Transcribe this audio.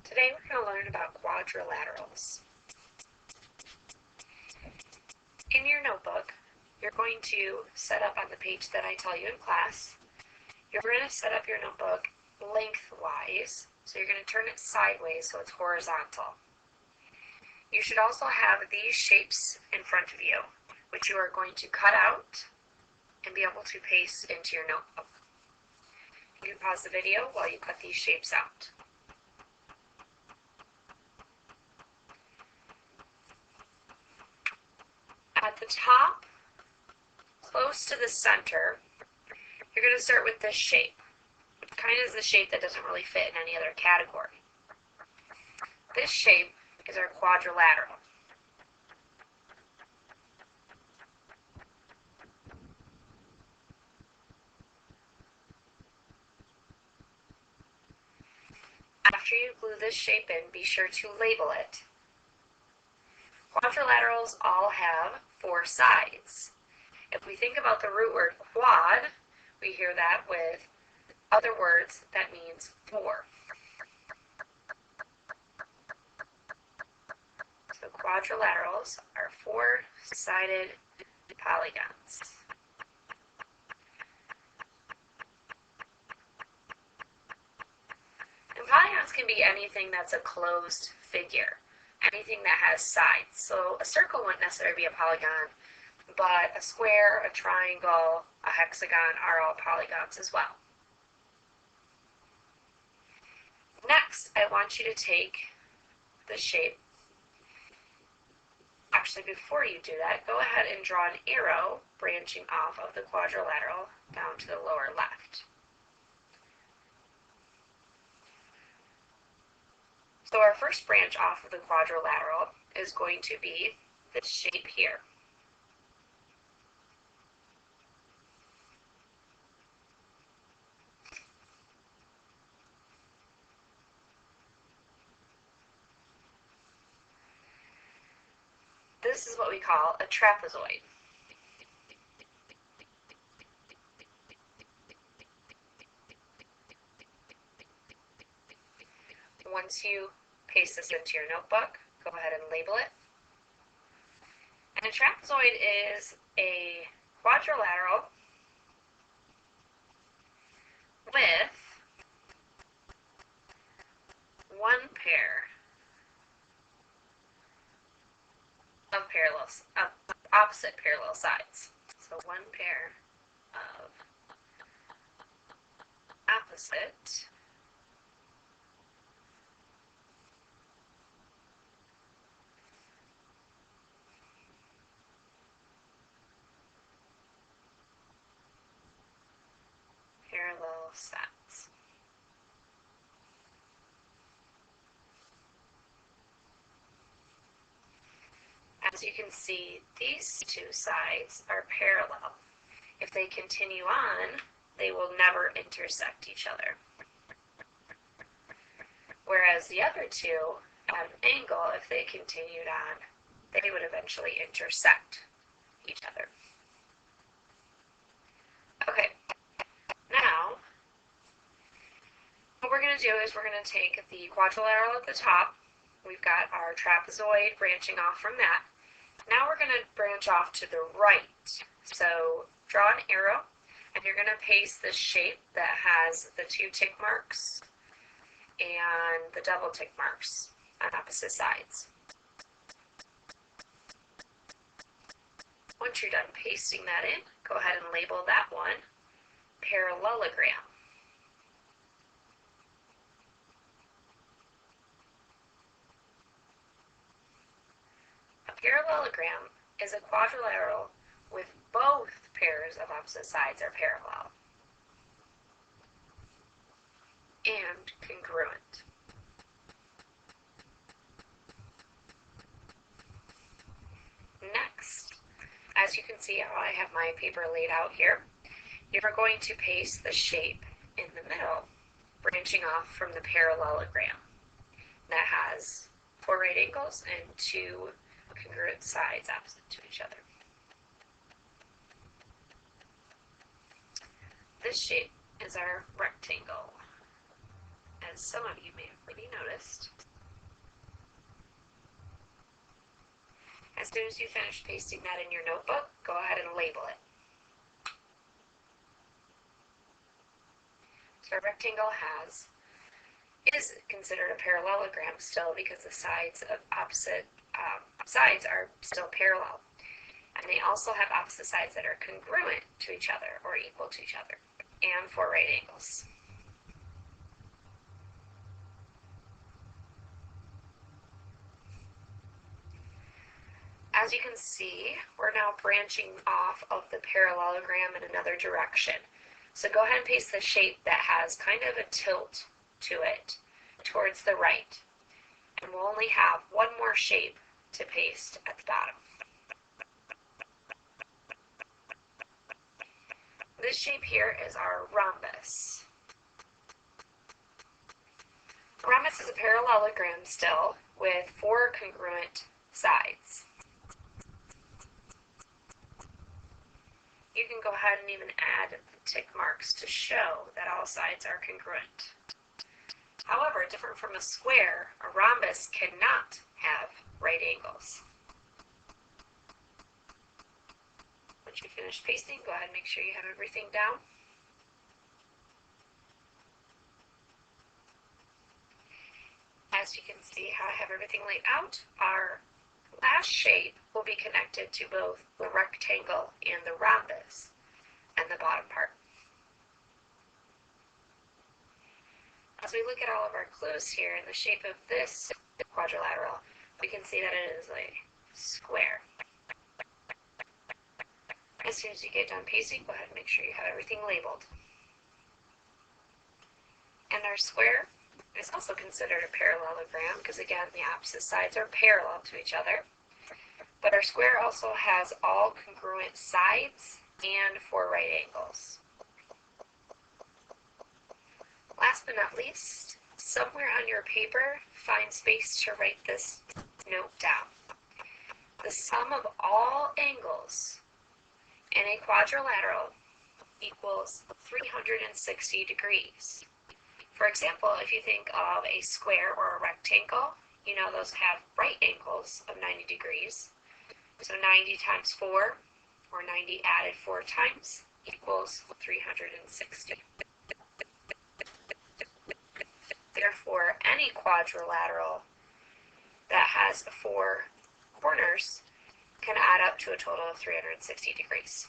Today we're going to learn about quadrilaterals. In your notebook, you're going to set up on the page that I tell you in class. You're going to set up your notebook lengthwise, so you're going to turn it sideways so it's horizontal. You should also have these shapes in front of you, which you are going to cut out and be able to paste into your notebook. You can pause the video while you cut these shapes out. At the top, close to the center, you're going to start with this shape. It kind of is the shape that doesn't really fit in any other category. This shape is our quadrilateral. After you glue this shape in, be sure to label it. Quadrilaterals all have 4 sides. If we think about the root word quad, we hear that with other words that means 4. So quadrilaterals are 4-sided polygons. And polygons can be anything that's a closed figure, anything that has sides. So a circle wouldn't necessarily be a polygon, but a square, a triangle, a hexagon are all polygons as well. Next, I want you to take the shape. Actually, before you do that, go ahead and draw an arrow branching off of the quadrilateral down to the lower left. So our first branch off of the quadrilateral is going to be this shape here. This is what we call a trapezoid. Once you paste this into your notebook, go ahead and label it. And a trapezoid is a quadrilateral with one pair of opposite parallel sides. So one pair of opposite parallel sides. As you can see, these 2 sides are parallel. If they continue on, they will never intersect each other. Whereas the other 2 at an angle, if they continued on, they would eventually intersect each other. Okay, now what we're going to do is we're going to take the quadrilateral at the top. We've got our trapezoid branching off from that. Now we're going to branch off to the right. So draw an arrow, and you're going to paste the shape that has the 2 tick marks and the double tick marks on opposite sides. Once you're done pasting that in, go ahead and label that one parallelogram. A parallelogram is a quadrilateral with both pairs of opposite sides are parallel and congruent. Next, as you can see how I have my paper laid out here, you're going to paste the shape in the middle, branching off from the parallelogram that has 4 right angles and 2 congruent sides opposite to each other. This shape is our rectangle, as some of you may have already noticed. As soon as you finish pasting that in your notebook, go ahead and label it. So a rectangle is considered a parallelogram still because the sides of opposite sides are still parallel. And they also have opposite sides that are congruent to each other or equal to each other, and for right angles. As you can see, we're now branching off of the parallelogram in another direction. So go ahead and paste the shape that has kind of a tilt to it towards the right. And we'll only have one more shape to paste at the bottom. This shape here is our rhombus. A rhombus is a parallelogram still with 4 congruent sides. You can go ahead and even add the tick marks to show that all sides are congruent. However, different from a square, a rhombus cannot have right angles. Once you finish pasting, go ahead and make sure you have everything down. As you can see how I have everything laid out, our last shape will be connected to both the rectangle and the rhombus and the bottom part. As we look at all of our clues here in the shape of this quadrilateral, we can see that it is a square. As soon as you get done pasting, go ahead and make sure you have everything labeled. And our square is also considered a parallelogram because, again, the opposite sides are parallel to each other. But our square also has all congruent sides and 4 right angles. Last but not least, somewhere on your paper, find space to write this note down. The sum of all angles in a quadrilateral equals 360 degrees. For example, if you think of a square or a rectangle, you know those have right angles of 90 degrees. So 90 times 4, or 90 added 4 times, equals 360. Therefore, any quadrilateral that has 4 corners can add up to a total of 360 degrees.